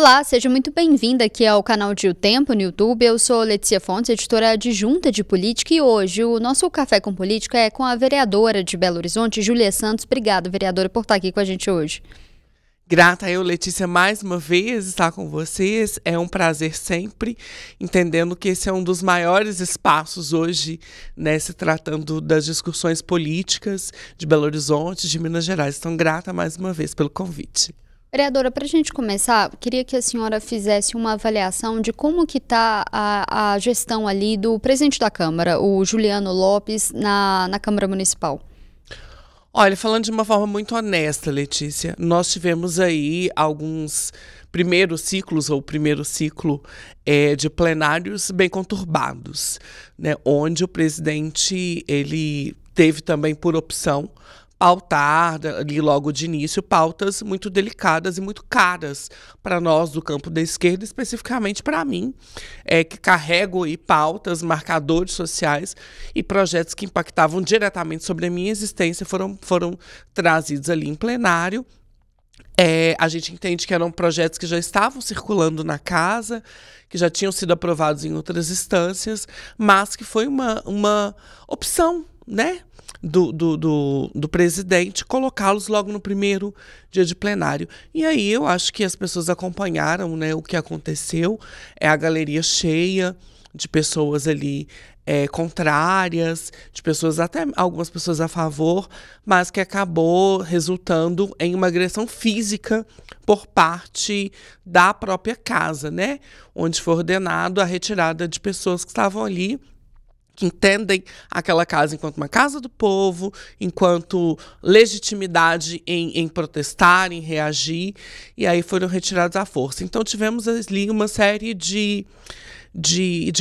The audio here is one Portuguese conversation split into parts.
Olá, seja muito bem-vinda aqui ao canal de O Tempo no YouTube. Eu sou Letícia Fontes, editora adjunta de política, e hoje o nosso Café com Política é com a vereadora de Belo Horizonte, Júlia Santos. Obrigada, vereadora, por estar aqui com a gente hoje. Grata eu, Letícia, mais uma vez estar com vocês. É um prazer sempre, entendendo que esse é um dos maiores espaços hoje, né, se tratando das discussões políticas de Belo Horizonte, de Minas Gerais. Então, grata mais uma vez pelo convite. Vereadora, para a gente começar, queria que a senhora fizesse uma avaliação de como que está a gestão ali do presidente da Câmara, o Juliano Lopes, na Câmara Municipal. Olha, falando de uma forma muito honesta, Letícia, nós tivemos aí alguns primeiros ciclos, ou primeiro ciclo de plenários bem conturbados, né, onde o presidente ele teve também por opção pautar ali logo de início pautas muito delicadas e muito caras para nós do campo da esquerda, especificamente para mim, que carrego aí pautas, marcadores sociais e projetos que impactavam diretamente sobre a minha existência foram trazidos ali em plenário. A gente entende que eram projetos que já estavam circulando na casa, que já tinham sido aprovados em outras instâncias, mas que foi uma opção, né, do presidente colocá-los logo no primeiro dia de plenário. E aí eu acho que as pessoas acompanharam, né, o que aconteceu, a galeria cheia de pessoas ali contrárias, de pessoas, até algumas pessoas a favor, mas que acabou resultando em uma agressão física por parte da própria casa, né, onde foi ordenado a retirada de pessoas que estavam ali, que entendem aquela casa enquanto uma casa do povo, enquanto legitimidade em protestar, em reagir, e aí foram retirados à força. Então tivemos ali uma série de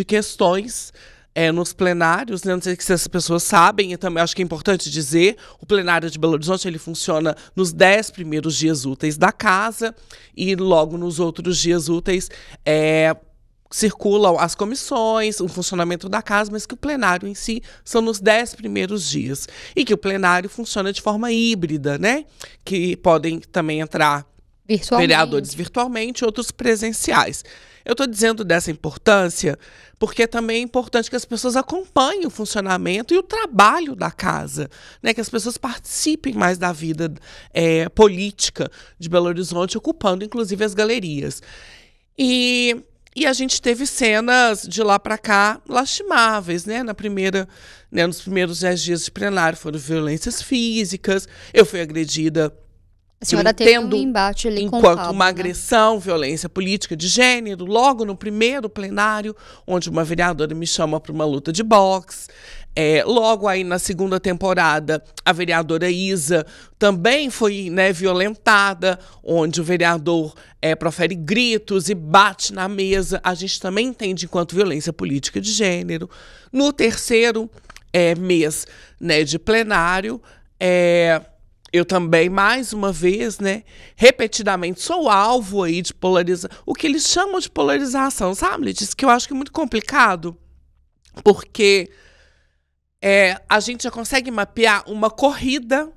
questões nos plenários, né? Não sei se as pessoas sabem, e também acho que é importante dizer, o plenário de Belo Horizonte ele funciona nos 10 primeiros dias úteis da casa, e logo nos outros dias úteis circulam as comissões, o funcionamento da casa, mas que o plenário em si são nos 10 primeiros dias. E que o plenário funciona de forma híbrida, né? Que podem também entrar vereadores virtualmente, outros presenciais. Eu estou dizendo dessa importância porque também é importante que as pessoas acompanhem o funcionamento e o trabalho da casa, né? Que as pessoas participem mais da vida política de Belo Horizonte, ocupando inclusive as galerias. E a gente teve cenas de lá para cá lastimáveis, né? Nos primeiros 10 dias de plenário foram violências físicas. Eu fui agredida. A senhora teve um embate ali com o enquanto Pablo, uma né? agressão, violência política de gênero, logo no primeiro plenário, onde uma vereadora me chama para uma luta de boxe. Logo aí na segunda temporada, a vereadora Isa também foi, né, violentada, onde o vereador profere gritos e bate na mesa. A gente também entende enquanto violência política de gênero. No terceiro mês, né, de plenário, eu também, mais uma vez, né, repetidamente, sou alvo aí de polarização, o que eles chamam de polarização, sabe, Letícia? Que eu acho que é muito complicado, porque a gente já consegue mapear uma corrida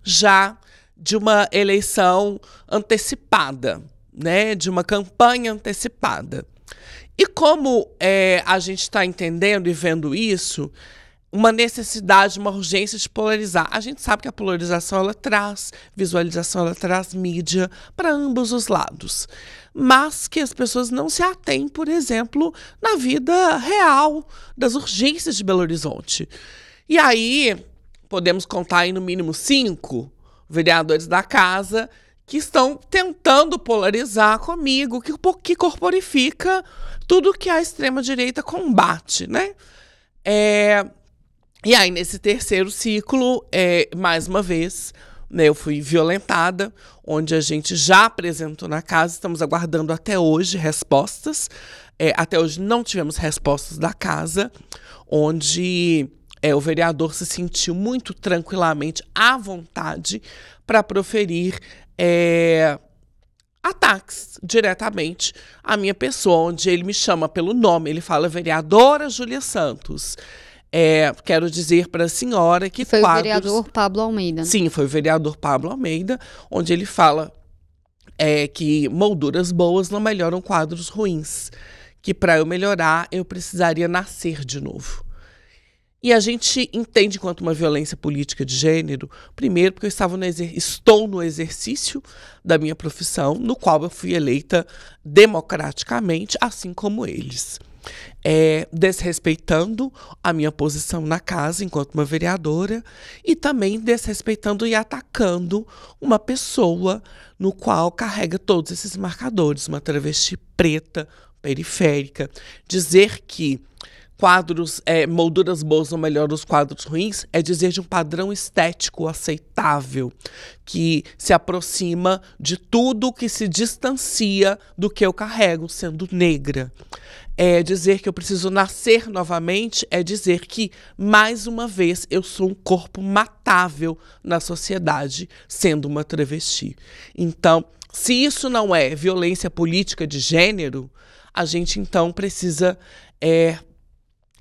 já de uma eleição antecipada, né, de uma campanha antecipada. E como a gente está entendendo e vendo isso, uma necessidade, uma urgência de polarizar. A gente sabe que a polarização ela traz visualização, ela traz mídia para ambos os lados. Mas que as pessoas não se atêm, por exemplo, na vida real das urgências de Belo Horizonte. E aí, podemos contar aí no mínimo 5 vereadores da casa que estão tentando polarizar comigo, que corporifica tudo que a extrema-direita combate, né? E aí, nesse terceiro ciclo, mais uma vez, né, eu fui violentada, onde a gente já apresentou na casa, estamos aguardando até hoje respostas. Até hoje não tivemos respostas da casa, onde o vereador se sentiu muito tranquilamente à vontade para proferir ataques diretamente à minha pessoa, onde ele me chama pelo nome, ele fala vereadora Júlia Santos. Quero dizer para a senhora que foi o vereador Pablo Almeida. Sim, foi o vereador Pablo Almeida, onde ele fala é que molduras boas não melhoram quadros ruins, que para eu melhorar eu precisaria nascer de novo. E a gente entende quanto uma violência política de gênero, primeiro porque eu estou no exercício da minha profissão, no qual eu fui eleita democraticamente, assim como eles. Desrespeitando a minha posição na casa enquanto uma vereadora e também desrespeitando e atacando uma pessoa no qual carrega todos esses marcadores, uma travesti preta, periférica. Dizer que molduras boas não melhoram os quadros ruins é dizer de um padrão estético aceitável, que se aproxima de tudo que se distancia do que eu carrego, sendo negra. Dizer que eu preciso nascer novamente é dizer que, mais uma vez, eu sou um corpo matável na sociedade, sendo uma travesti. Então, se isso não é violência política de gênero, a gente então precisa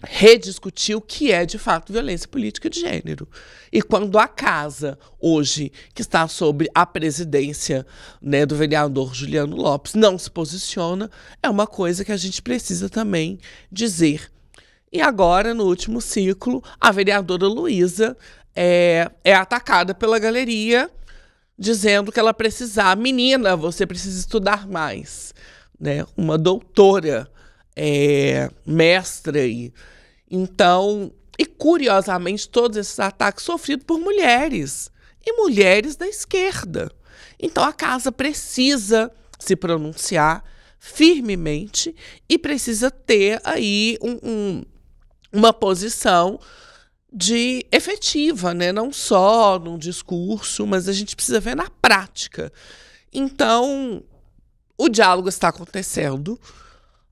rediscutir o que é, de fato, violência política de gênero. E quando a casa, hoje, que está sob a presidência, né, do vereador Juliano Lopes, não se posiciona, é uma coisa que a gente precisa também dizer. E agora, no último ciclo, a vereadora Luísa é atacada pela galeria, dizendo que ela precisa, menina, você precisa estudar mais. Né? Uma doutora, mestra aí. Então, e curiosamente, todos esses ataques sofridos por mulheres, e mulheres da esquerda. Então, a casa precisa se pronunciar firmemente e precisa ter aí uma posição efetiva, né? Não só num discurso, mas a gente precisa ver na prática. Então, o diálogo está acontecendo,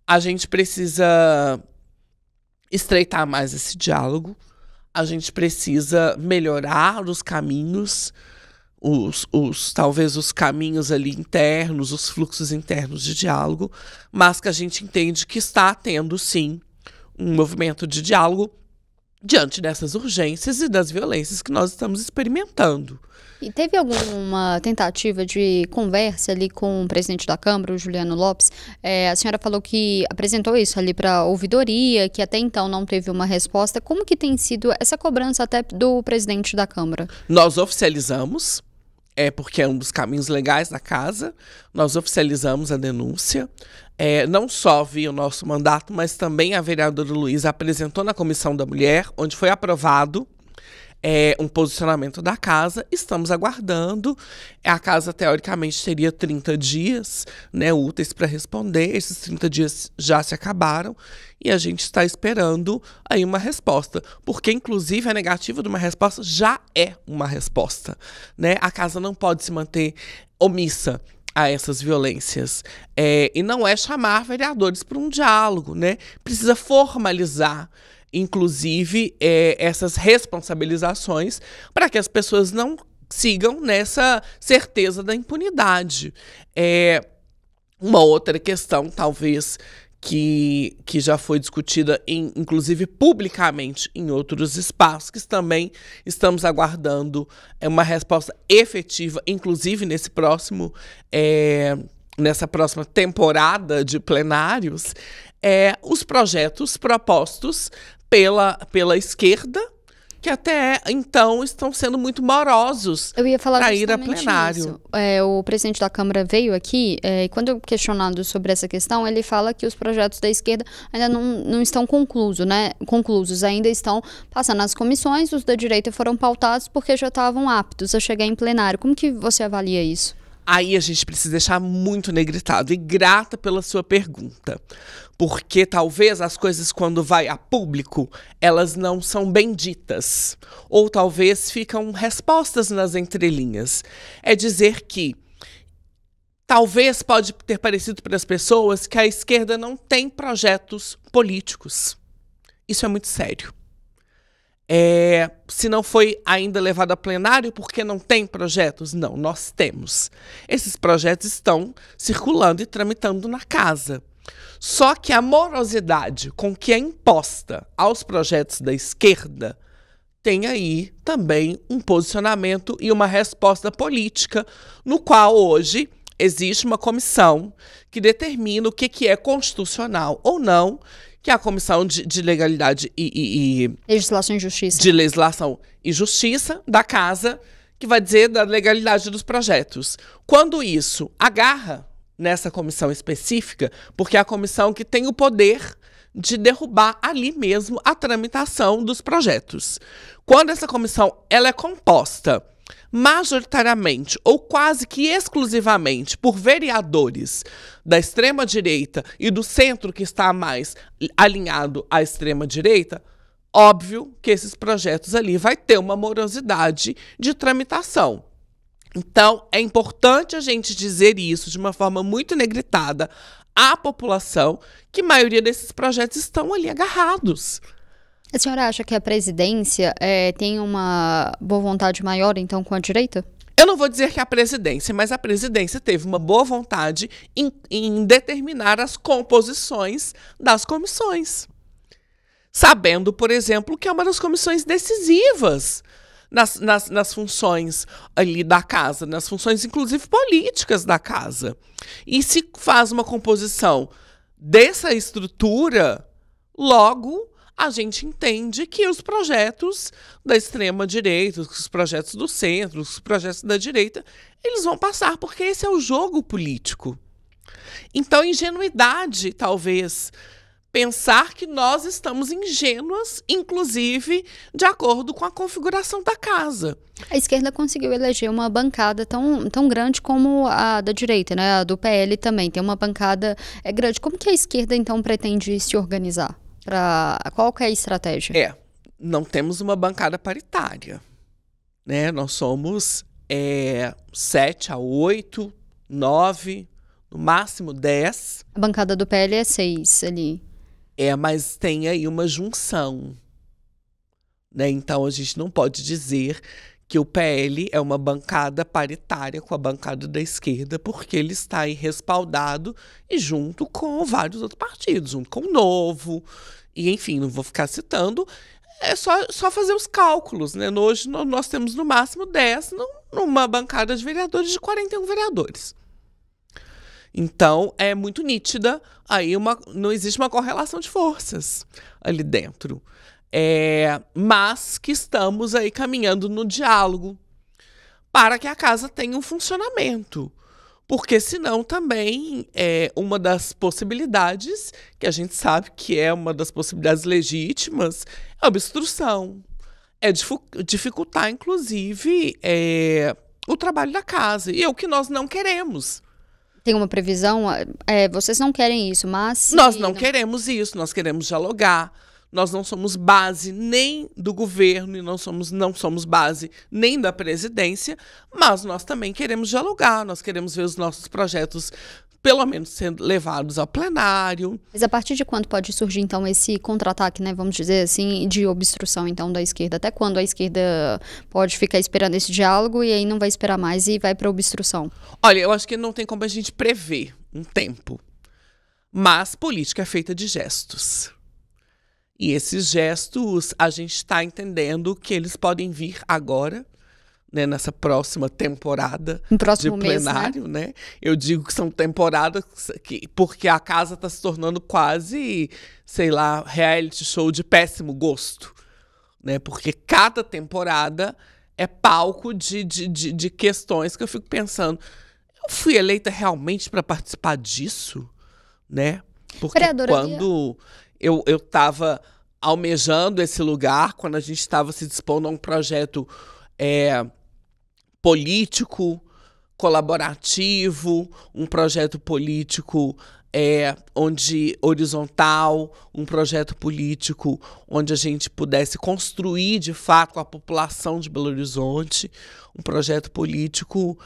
a gente precisa estreitar mais esse diálogo, a gente precisa melhorar os caminhos, talvez os caminhos ali internos, os fluxos internos de diálogo, mas que a gente entende que está tendo, sim, um movimento de diálogo diante dessas urgências e das violências que nós estamos experimentando. E teve alguma tentativa de conversa ali com o presidente da Câmara, o Juliano Lopes? A senhora falou que apresentou isso ali para a ouvidoria, que até então não teve uma resposta. Como que tem sido essa cobrança até do presidente da Câmara? Nós oficializamos, porque é um dos caminhos legais da casa, nós oficializamos a denúncia. Não só via o nosso mandato, mas também a vereadora Luísa apresentou na Comissão da Mulher, onde foi aprovado um posicionamento da casa. Estamos aguardando. A casa, teoricamente, teria 30 dias, né, úteis para responder. Esses 30 dias já se acabaram e a gente está esperando aí uma resposta. Porque, inclusive, a negativa de uma resposta já é uma resposta, né? A casa não pode se manter omissa a essas violências. E não é chamar vereadores para um diálogo, né? Precisa formalizar, inclusive, essas responsabilizações para que as pessoas não sigam nessa certeza da impunidade. Uma outra questão, talvez, que já foi discutida, inclusive publicamente, em outros espaços, que também estamos aguardando uma resposta efetiva, inclusive nessa próxima temporada de plenários, os projetos propostos pela esquerda, que até então estão sendo muito morosos para ir a plenário. Isso. O presidente da Câmara veio aqui, e quando questionado sobre essa questão, ele fala que os projetos da esquerda ainda não estão conclusos, ainda estão passando nas comissões, os da direita foram pautados porque já estavam aptos a chegar em plenário. Como que você avalia isso? Aí a gente precisa deixar muito negritado, e grata pela sua pergunta, porque talvez as coisas, quando vai a público, elas não são bem ditas, ou talvez ficam respostas nas entrelinhas. É dizer que talvez pode ter parecido para as pessoas que a esquerda não tem projetos políticos. Isso é muito sério. Se não foi ainda levado a plenário, porque não tem projetos? Não, nós temos. Esses projetos estão circulando e tramitando na casa. Só que a morosidade com que é imposta aos projetos da esquerda tem aí também um posicionamento e uma resposta política, no qual hoje existe uma comissão que determina o que é constitucional ou não, que é a Comissão de Legalidade Legislação e Justiça. De Legislação e Justiça da Casa, que vai dizer da legalidade dos projetos. Quando isso agarra nessa comissão específica, porque é a comissão que tem o poder de derrubar ali mesmo a tramitação dos projetos. Quando essa comissão ela é composta majoritariamente ou quase que exclusivamente por vereadores da extrema-direita e do centro que está mais alinhado à extrema-direita, óbvio que esses projetos ali vai ter uma morosidade de tramitação. Então, é importante a gente dizer isso de uma forma muito negritada à população, que a maioria desses projetos estão ali agarrados. A senhora acha que a presidência tem uma boa vontade maior, então, com a direita? Eu não vou dizer que a presidência, mas a presidência teve uma boa vontade em determinar as composições das comissões. Sabendo, por exemplo, que é uma das comissões decisivas nas funções ali da casa, nas funções, inclusive, políticas da casa. E se faz uma composição dessa estrutura, logo a gente entende que os projetos da extrema-direita, os projetos do centro, os projetos da direita, eles vão passar, porque esse é o jogo político. Então, ingenuidade, talvez, pensar que nós estamos ingênuas, inclusive, de acordo com a configuração da casa. A esquerda conseguiu eleger uma bancada tão grande como a da direita, né? A do PL também tem uma bancada grande. Como que a esquerda, então, pretende se organizar? Qual que é a estratégia? Não temos uma bancada paritária, né? Nós somos 7 a 8, 9, no máximo 10. A bancada do PL é 6 ali. Mas tem aí uma junção, né? Então a gente não pode dizer que o PL é uma bancada paritária com a bancada da esquerda, porque ele está aí respaldado e junto com vários outros partidos, junto com o Novo, e enfim, não vou ficar citando, é só fazer os cálculos, né? Hoje nós temos no máximo 10 numa bancada de vereadores de 41 vereadores. Então, é muito nítida, aí não existe uma correlação de forças ali dentro. Mas que estamos aí caminhando no diálogo para que a casa tenha um funcionamento. Porque senão também uma das possibilidades, que a gente sabe que é uma das possibilidades legítimas, é a obstrução. É dificultar, inclusive, o trabalho da casa. E é o que nós não queremos. Tem uma previsão? Vocês não querem isso, mas... Nós não queremos isso, nós queremos dialogar. Nós não somos base nem do governo e não somos base nem da presidência, mas nós também queremos dialogar, nós queremos ver os nossos projetos, pelo menos, sendo levados ao plenário. Mas a partir de quando pode surgir, então, esse contra-ataque, né, vamos dizer assim, de obstrução, então, da esquerda? Até quando a esquerda pode ficar esperando esse diálogo e aí não vai esperar mais e vai para obstrução? Olha, eu acho que não tem como a gente prever um tempo, mas política é feita de gestos. E esses gestos, a gente está entendendo que eles podem vir agora, né, nessa próxima temporada de plenário, mês, né? Eu digo que são temporadas porque a casa está se tornando quase, sei lá, reality show de péssimo gosto, né? Porque cada temporada é palco de questões que eu fico pensando, eu fui eleita realmente para participar disso, né? Porque quando eu estava almejando esse lugar, quando a gente estava se dispondo a um projeto político, colaborativo, um projeto político horizontal, um projeto político onde a gente pudesse construir, de fato, com a população de Belo Horizonte, um projeto político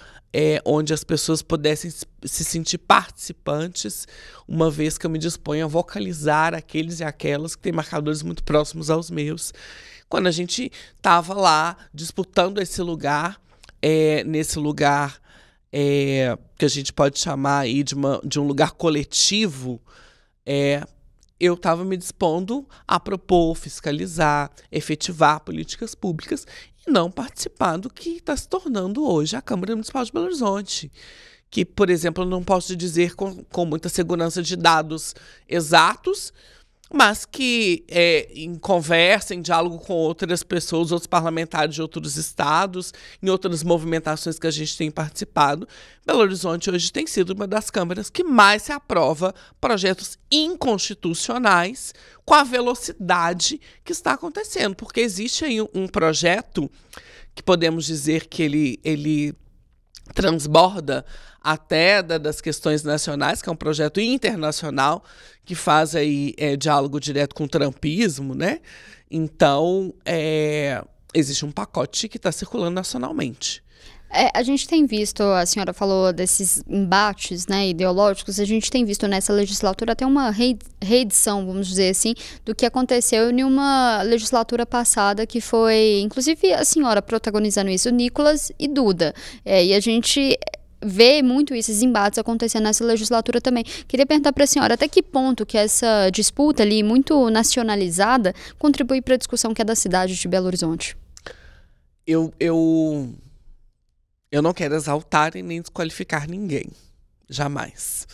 onde as pessoas pudessem se sentir participantes, uma vez que eu me disponho a vocalizar aqueles e aquelas que têm marcadores muito próximos aos meus. Quando a gente estava lá disputando esse lugar, nesse lugar que a gente pode chamar aí de um lugar coletivo, eu estava me dispondo a propor, fiscalizar, efetivar políticas públicas e não participar do que está se tornando hoje a Câmara Municipal de Belo Horizonte, que, por exemplo, eu não posso dizer com muita segurança de dados exatos, mas que em conversa, em diálogo com outras pessoas, outros parlamentares de outros estados, em outras movimentações que a gente tem participado, Belo Horizonte hoje tem sido uma das câmaras que mais se aprova projetos inconstitucionais com a velocidade que está acontecendo, porque existe aí um projeto que podemos dizer que ele transborda até das questões nacionais, que é um projeto internacional que faz aí diálogo direto com o trumpismo, né? Então, existe um pacote que está circulando nacionalmente. A gente tem visto, a senhora falou desses embates, né, ideológicos, a gente tem visto nessa legislatura até uma reedição, vamos dizer assim, do que aconteceu em uma legislatura passada, que foi, inclusive, a senhora protagonizando isso, Nicolas e Duda. E a gente vê muito esses embates acontecendo nessa legislatura também. Queria perguntar para a senhora até que ponto que essa disputa ali, muito nacionalizada, contribui para a discussão que é da cidade de Belo Horizonte. Eu não quero exaltar e nem desqualificar ninguém, jamais.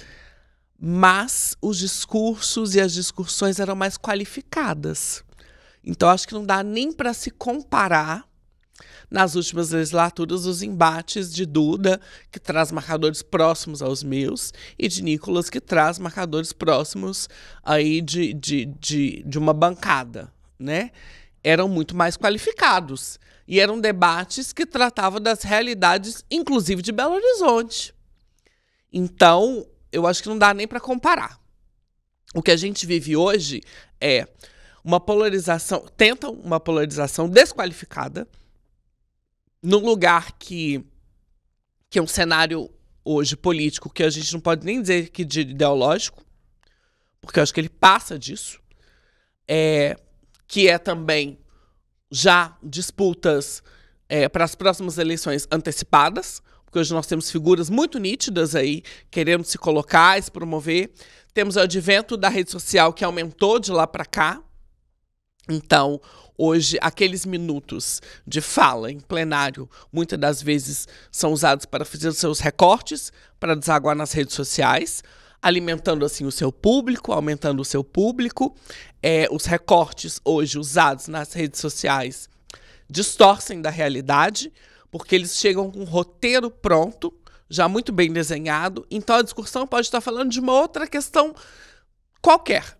Mas os discursos e as discussões eram mais qualificadas. Então, acho que não dá nem para se comparar, nas últimas legislaturas, os embates de Duda, que traz marcadores próximos aos meus, e de Nicolas, que traz marcadores próximos aí de uma bancada, né? Eram muito mais qualificados. E eram debates que tratavam das realidades, inclusive de Belo Horizonte. Então, eu acho que não dá nem para comparar. O que a gente vive hoje é uma polarização, tenta uma polarização desqualificada, num lugar que é um cenário hoje político que a gente não pode nem dizer que de ideológico, porque eu acho que ele passa disso, que é também já disputas para as próximas eleições antecipadas, porque hoje nós temos figuras muito nítidas aí, querendo se colocar, se promover. Temos o advento da rede social que aumentou de lá para cá. Então, hoje, aqueles minutos de fala em plenário, muitas das vezes são usados para fazer os seus recortes, para desaguar nas redes sociais, alimentando assim o seu público, aumentando o seu público. Os recortes hoje usados nas redes sociais distorcem da realidade, porque eles chegam com um roteiro pronto, já muito bem desenhado. Então a discussão pode estar falando de uma outra questão qualquer,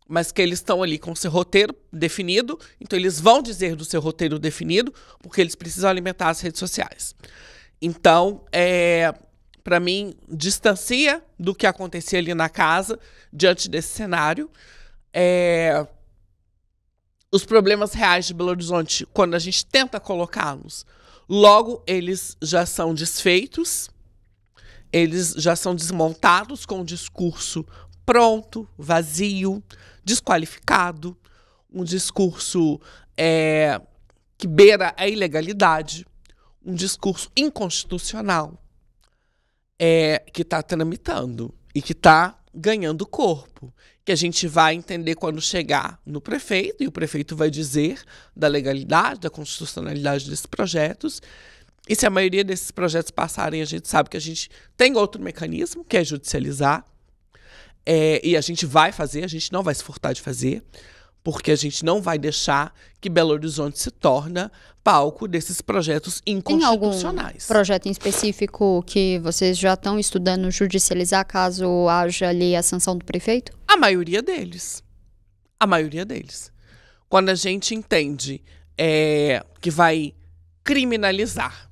mas que eles estão ali com o seu roteiro definido, então eles vão dizer do seu roteiro definido, porque eles precisam alimentar as redes sociais. Então, para mim, distancia do que acontecia ali na casa, diante desse cenário. Os problemas reais de Belo Horizonte, quando a gente tenta colocá-los, logo eles já são desfeitos, eles já são desmontados com um discurso pronto, vazio, desqualificado, um discurso que beira a ilegalidade, um discurso inconstitucional, que está tramitando e que está ganhando corpo, que a gente vai entender quando chegar no prefeito, e o prefeito vai dizer da legalidade, da constitucionalidade desses projetos. E se a maioria desses projetos passarem, a gente sabe que a gente tem outro mecanismo, que é judicializar. E a gente vai fazer, a gente não vai se furtar de fazer, porque a gente não vai deixar que Belo Horizonte se torne palco desses projetos inconstitucionais. Tem algum projeto em específico que vocês já estão estudando judicializar caso haja ali a sanção do prefeito? A maioria deles. A maioria deles. Quando a gente entende que vai criminalizar,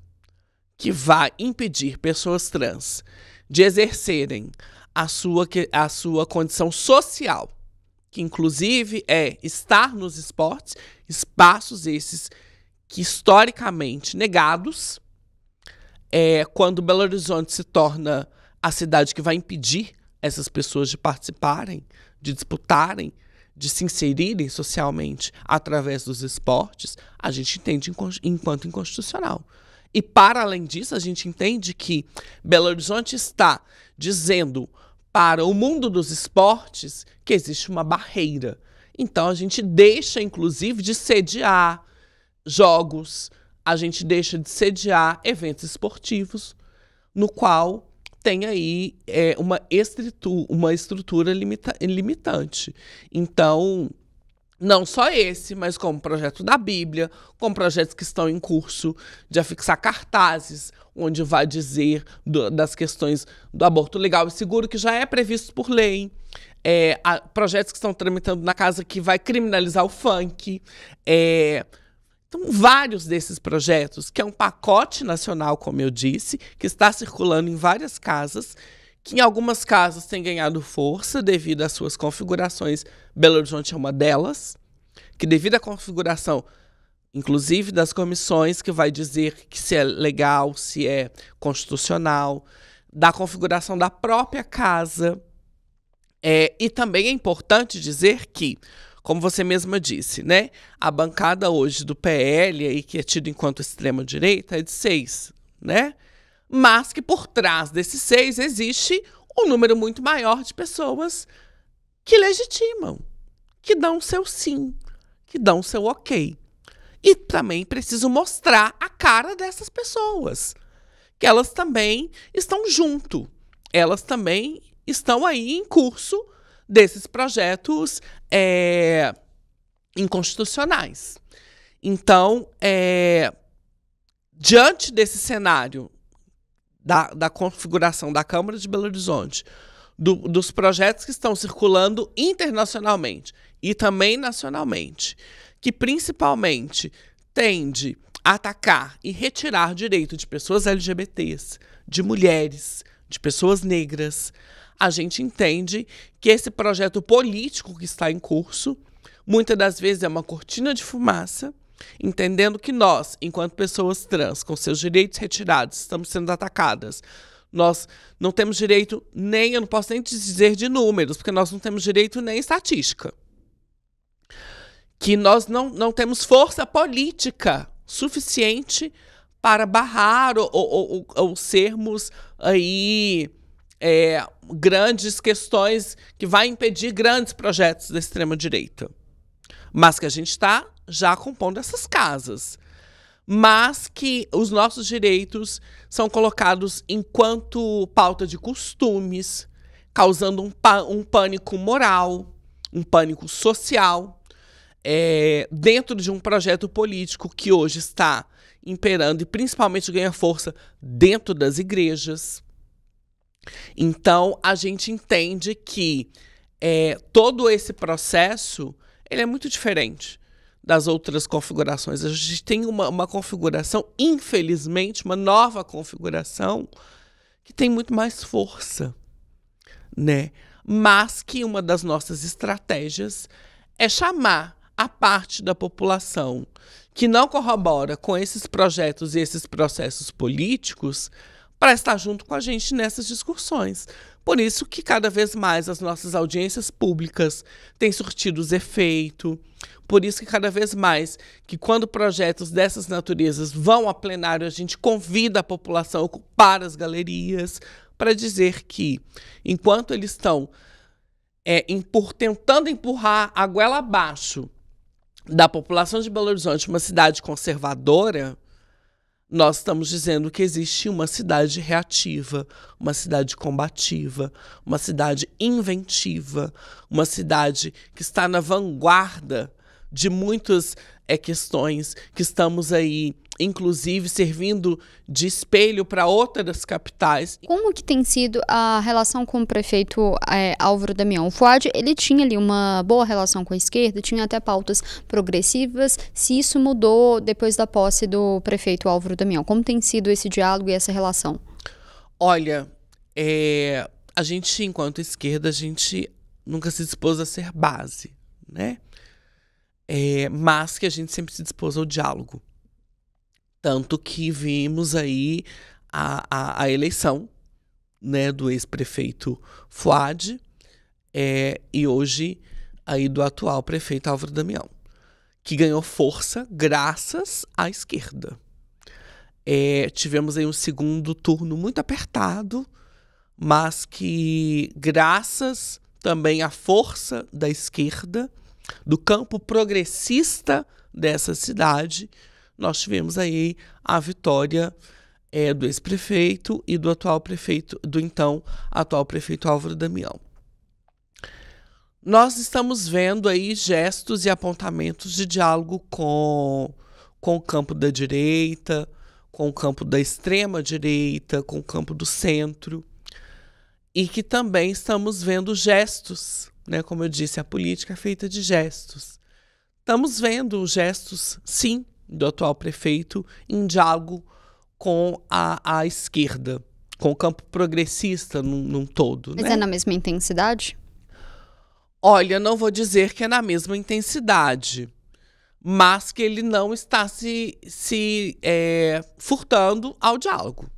que vai impedir pessoas trans de exercerem a sua condição social, que inclusive é estar nos esportes, espaços esses que historicamente negados, quando Belo Horizonte se torna a cidade que vai impedir essas pessoas de participarem, de disputarem, de se inserirem socialmente através dos esportes, a gente entende enquanto inconstitucional. E, para além disso, a gente entende que Belo Horizonte está dizendo para o mundo dos esportes que existe uma barreira. Então, a gente deixa, inclusive, de sediar jogos, a gente deixa de sediar eventos esportivos, no qual tem aí uma estrutura limitante. Então, não só esse, mas como projeto da Bíblia, como projetos que estão em curso de afixar cartazes, onde vai dizer das questões do aborto legal e seguro, que já é previsto por lei. Projetos que estão tramitando na casa que vai criminalizar o funk. Então, vários desses projetos, que é um pacote nacional, como eu disse, que está circulando em várias casas, que em algumas casas tem ganhado força devido às suas configurações. Belo Horizonte é uma delas, que devido à configuração, inclusive das comissões, que vai dizer que se é legal, se é constitucional, da configuração da própria casa. E também é importante dizer que, como você mesma disse, né, a bancada hoje do PL, aí, que é tido enquanto extrema-direita, é de 6, né? Mas que por trás desses 6 existe um número muito maior de pessoas que legitimam, que dão seu sim, que dão seu ok. E também preciso mostrar a cara dessas pessoas, que elas também estão junto, elas também estão aí em curso desses projetos inconstitucionais. Então, diante desse cenário da configuração da Câmara de Belo Horizonte, dos projetos que estão circulando internacionalmente e também nacionalmente, que principalmente tende a atacar e retirar direito de pessoas LGBTs, de mulheres, de pessoas negras, a gente entende que esse projeto político que está em curso, muitas das vezes é uma cortina de fumaça, entendendo que nós, enquanto pessoas trans, com seus direitos retirados, estamos sendo atacadas. Nós não temos direito nem, eu não posso nem te dizer de números, porque nós não temos direito nem estatística. Que nós não temos força política suficiente para barrar ou sermos aí grandes questões que vai impedir grandes projetos da extrema-direita. Mas que a gente está já compondo essas casas. Mas que os nossos direitos são colocados enquanto pauta de costumes, causando um pânico moral, um pânico social, dentro de um projeto político que hoje está imperando e principalmente ganha força dentro das igrejas. Então, a gente entende que todo esse processo ele é muito diferente das outras configurações. A gente tem uma configuração, infelizmente, uma nova configuração que tem muito mais força, né? Mas que uma das nossas estratégias é chamar a parte da população que não corrobora com esses projetos e esses processos políticos para estar junto com a gente nessas discussões. Por isso que cada vez mais as nossas audiências públicas têm surtido efeito. Por isso que cada vez mais que quando projetos dessas naturezas vão a plenário, a gente convida a população a ocupar as galerias para dizer que, enquanto eles estão tentando empurrar a goela abaixo da população de Belo Horizonte, uma cidade conservadora, nós estamos dizendo que existe uma cidade reativa, uma cidade combativa, uma cidade inventiva, uma cidade que está na vanguarda de muitas questões, que estamos aí, inclusive, servindo de espelho para outras capitais. Como que tem sido a relação com o prefeito Álvaro Damião? O Fuad, ele tinha ali uma boa relação com a esquerda, tinha até pautas progressivas. Se isso mudou depois da posse do prefeito Álvaro Damião? Como tem sido esse diálogo e essa relação? Olha, a gente, enquanto esquerda, a gente nunca se dispôs a ser base, né? Mas que a gente sempre se dispôs ao diálogo. Tanto que vimos aí a eleição, né, do ex-prefeito Fuad e hoje aí do atual prefeito Álvaro Damião, que ganhou força graças à esquerda. Tivemos aí um segundo turno muito apertado, mas que graças também à força da esquerda, do campo progressista dessa cidade, nós tivemos aí a vitória do ex-prefeito e do atual prefeito, do então atual prefeito Álvaro Damião. Nós estamos vendo aí gestos e apontamentos de diálogo com o campo da direita, com o campo da extrema-direita, com o campo do centro, e que também estamos vendo gestos, né? Como eu disse, a política é feita de gestos. Estamos vendo gestos, sim, do atual prefeito em diálogo com a esquerda, com o campo progressista num todo. Mas né? é na mesma intensidade? Olha, não vou dizer que é na mesma intensidade, mas que ele não está se furtando ao diálogo.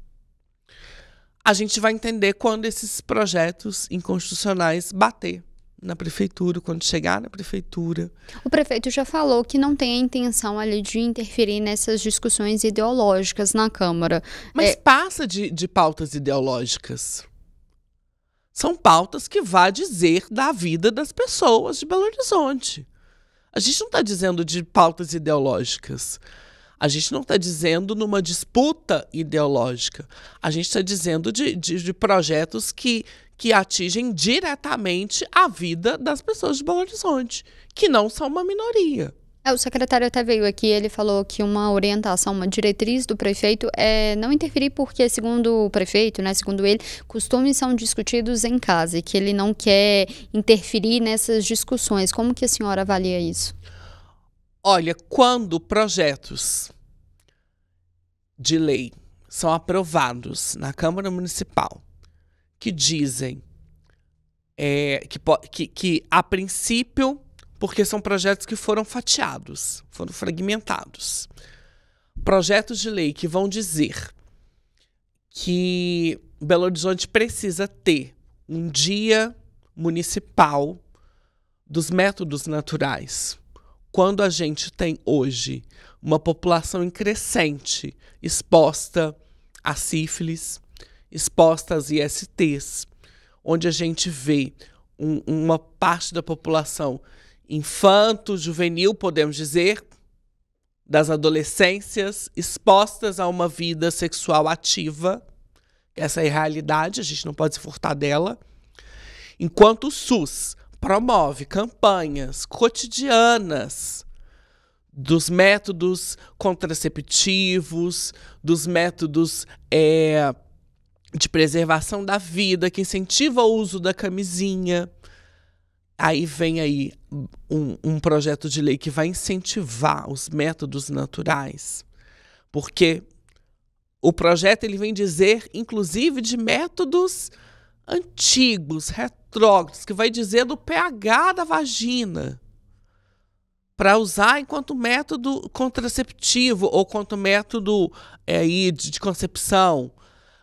A gente vai entender quando esses projetos inconstitucionais bater na prefeitura, quando chegar na prefeitura. O prefeito já falou que não tem a intenção ali de interferir nessas discussões ideológicas na Câmara. Mas passa de pautas ideológicas. São pautas que vão dizer da vida das pessoas de Belo Horizonte. A gente não está dizendo de pautas ideológicas. A gente não está dizendo numa disputa ideológica. A gente está dizendo de projetos que atingem diretamente a vida das pessoas de Belo Horizonte, que não são uma minoria. O secretário até veio aqui, ele falou que uma orientação, uma diretriz do prefeito é não interferir porque, segundo o prefeito, né, segundo ele, costumes são discutidos em casa e que ele não quer interferir nessas discussões. Como que a senhora avalia isso? Olha, quando projetos de lei são aprovados na Câmara Municipal que dizem que a princípio, porque são projetos que foram fatiados, foram fragmentados. Projetos de lei que vão dizer que Belo Horizonte precisa ter um dia municipal dos métodos naturais. Quando a gente tem hoje uma população em crescente exposta a sífilis, exposta às ISTs, onde a gente vê uma parte da população infanto-juvenil, podemos dizer, das adolescências, expostas a uma vida sexual ativa. Essa é a realidade, a gente não pode se furtar dela. Enquanto o SUS promove campanhas cotidianas dos métodos contraceptivos, dos métodos de preservação da vida, que incentiva o uso da camisinha. Aí vem aí um projeto de lei que vai incentivar os métodos naturais, porque o projeto ele vem dizer, inclusive, de métodos antigos, retrógrados, que vai dizer do pH da vagina, para usar enquanto método contraceptivo ou quanto método de concepção.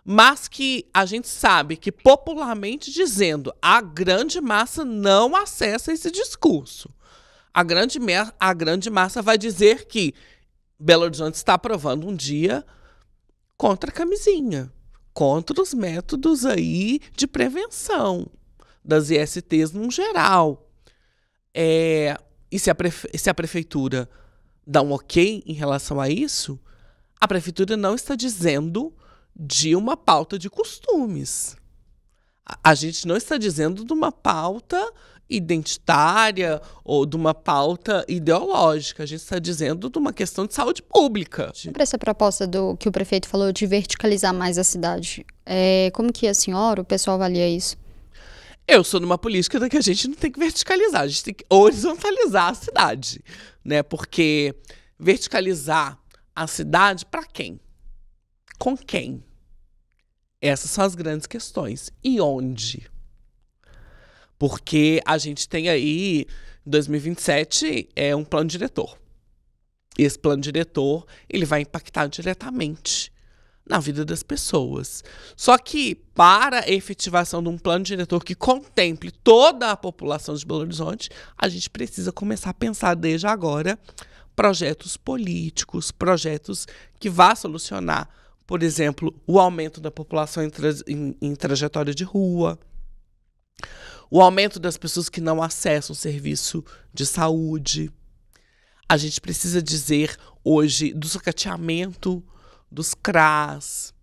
Mas que a gente sabe que, popularmente dizendo, a grande massa não acessa esse discurso. A grande massa vai dizer que Belo Horizonte está aprovando um dia contra a camisinha, contra os métodos aí de prevenção das ISTs no geral. E se a prefeitura dá um ok em relação a isso, a prefeitura não está dizendo de uma pauta de costumes. A gente não está dizendo de uma pauta identitária ou de uma pauta ideológica. A gente está dizendo de uma questão de saúde pública. Sobre essa proposta que o prefeito falou de verticalizar mais a cidade, como que a senhora, o pessoal avalia isso? Eu sou numa política da que a gente não tem que verticalizar, a gente tem que horizontalizar a cidade, né? Porque verticalizar a cidade para quem? Com quem? Essas são as grandes questões. E onde? Porque a gente tem aí, em 2027, um plano diretor. E esse plano diretor, ele vai impactar diretamente na vida das pessoas. Só que, para a efetivação de um plano diretor que contemple toda a população de Belo Horizonte, a gente precisa começar a pensar desde agora projetos políticos, projetos que vá solucionar, por exemplo, o aumento da população em trajetória de rua, o aumento das pessoas que não acessam serviço de saúde. A gente precisa dizer hoje do sucateamento dos CRAs,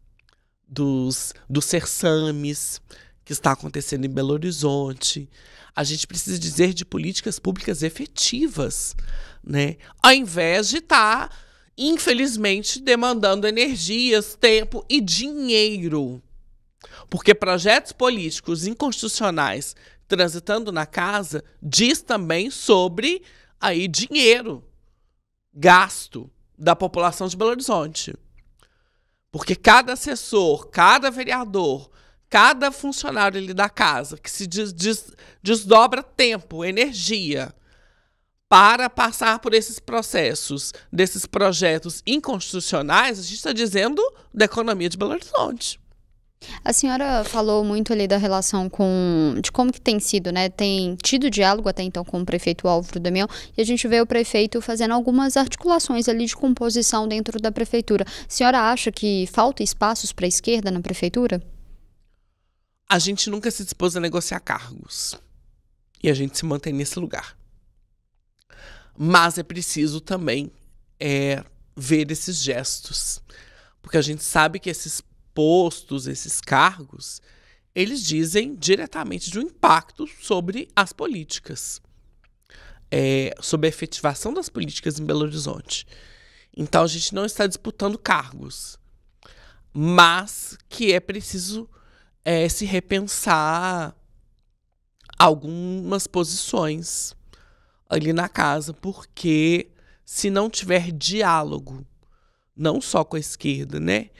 dos cerçames que está acontecendo em Belo Horizonte. A gente precisa dizer de políticas públicas efetivas, né? Ao invés de estar, infelizmente, demandando energias, tempo e dinheiro. Porque projetos políticos inconstitucionais transitando na casa diz também sobre aí dinheiro gasto da população de Belo Horizonte. Porque cada assessor, cada vereador, cada funcionário ali da casa que se desdobra tempo, energia para passar por esses processos, desses projetos inconstitucionais, a gente está dizendo da economia de Belo Horizonte. A senhora falou muito ali da relação de como que tem sido, né? Tem tido diálogo até então com o prefeito Álvaro Damião e a gente vê o prefeito fazendo algumas articulações ali de composição dentro da prefeitura. A senhora acha que falta espaços para a esquerda na prefeitura? A gente nunca se dispôs a negociar cargos e a gente se mantém nesse lugar. Mas é preciso também ver esses gestos, porque a gente sabe que esses postos, esses cargos, eles dizem diretamente de um impacto sobre as políticas, sobre a efetivação das políticas em Belo Horizonte. Então, a gente não está disputando cargos, mas que é preciso se repensar algumas posições ali na casa, porque se não tiver diálogo, não só com a esquerda, né?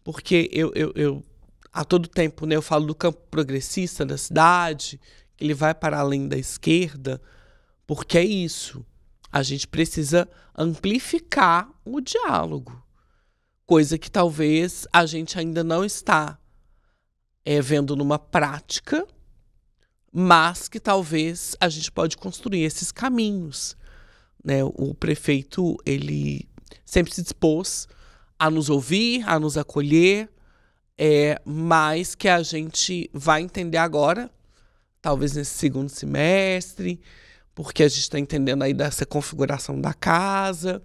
Porque eu a todo tempo, né, eu falo do campo progressista da cidade, que ele vai para além da esquerda, porque é isso. A gente precisa amplificar o diálogo, coisa que talvez a gente ainda não está vendo numa prática, mas que talvez a gente pode construir esses caminhos, né? O prefeito, ele sempre se dispôs a nos ouvir, a nos acolher, mas que a gente vai entender agora, talvez nesse segundo semestre, porque a gente está entendendo aí dessa configuração da casa,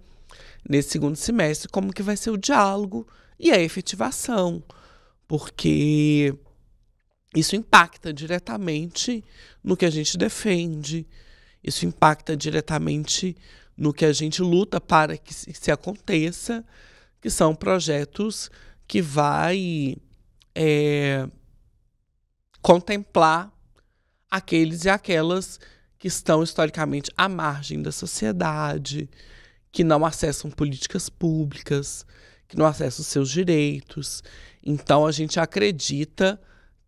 nesse segundo semestre, como que vai ser o diálogo e a efetivação, porque isso impacta diretamente no que a gente defende, isso impacta diretamente no que a gente luta para que se aconteça, que são projetos que vai contemplar aqueles e aquelas que estão historicamente à margem da sociedade, que não acessam políticas públicas, que não acessam seus direitos. Então, a gente acredita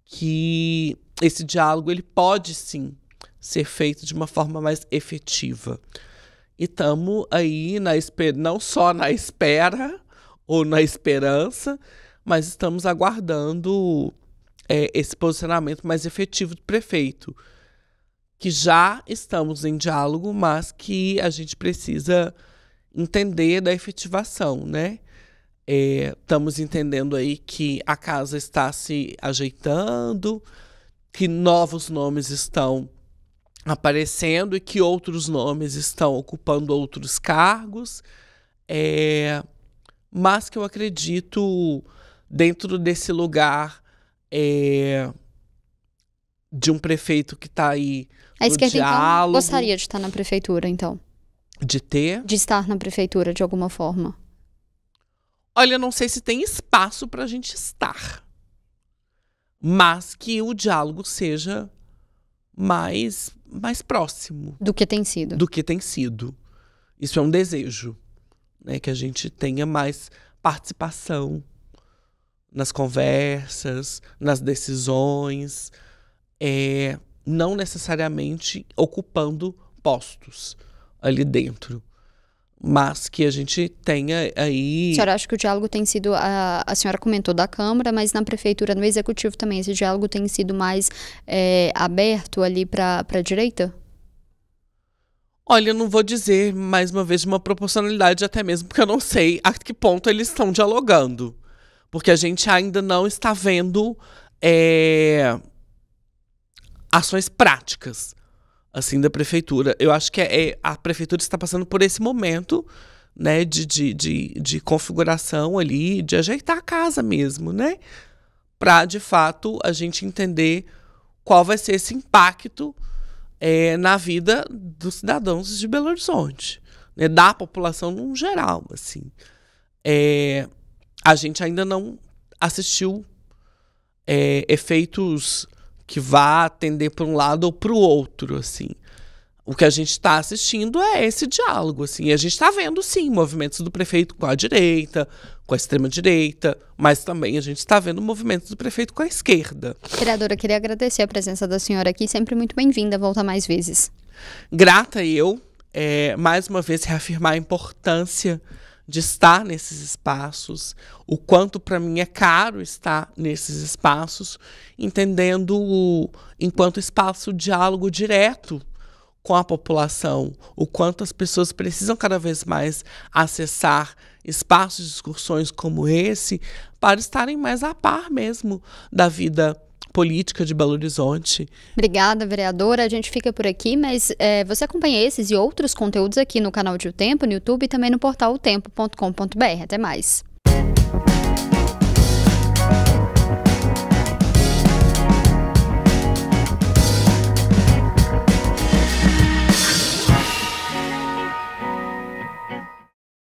que esse diálogo ele pode, sim, ser feito de uma forma mais efetiva. E estamos aí não só na espera ou na esperança, mas estamos aguardando esse posicionamento mais efetivo do prefeito, que já estamos em diálogo, mas que a gente precisa entender da efetivação, né? Estamos entendendo aí que a casa está se ajeitando, que novos nomes estão aparecendo e que outros nomes estão ocupando outros cargos, mas que eu acredito dentro desse lugar de um prefeito que está aí a no esquerda, diálogo. Então, gostaria de estar na prefeitura, então? De estar na prefeitura, de alguma forma. Olha, eu não sei se tem espaço para a gente estar, mas que o diálogo seja mais próximo. Do que tem sido. Do que tem sido. Isso é um desejo, né? Que a gente tenha mais participação nas conversas, nas decisões, não necessariamente ocupando postos ali dentro, mas que a gente tenha aí... A senhora acha que o diálogo tem sido... A senhora comentou da Câmara, mas na Prefeitura, no Executivo também, esse diálogo tem sido mais aberto ali para a direita? Olha, eu não vou dizer, mais uma vez, de uma proporcionalidade, até mesmo porque eu não sei a que ponto eles estão dialogando. Porque a gente ainda não está vendo ações práticas, assim, da prefeitura. Eu acho que a prefeitura está passando por esse momento, né, de configuração ali, de ajeitar a casa mesmo, né? para, de fato, a gente entender qual vai ser esse impacto na vida dos cidadãos de Belo Horizonte, né, da população no geral, assim. A gente ainda não assistiu efeitos que vá tender para um lado ou para o outro, assim. O que a gente está assistindo é esse diálogo, assim. E a gente está vendo, sim, movimentos do prefeito com a direita, com a extrema-direita, mas também a gente está vendo movimentos do prefeito com a esquerda. Vereadora, queria agradecer a presença da senhora aqui, sempre muito bem-vinda, volta mais vezes. Grata eu, mais uma vez, reafirmar a importância de estar nesses espaços, o quanto para mim é caro estar nesses espaços, entendendo enquanto espaço de diálogo direto com a população, o quanto as pessoas precisam cada vez mais acessar espaços de discussões como esse para estarem mais a par mesmo da vida política de Belo Horizonte. Obrigada, vereadora. A gente fica por aqui, mas você acompanha esses e outros conteúdos aqui no canal de O Tempo, no YouTube e também no portal otempo.com.br. Até mais.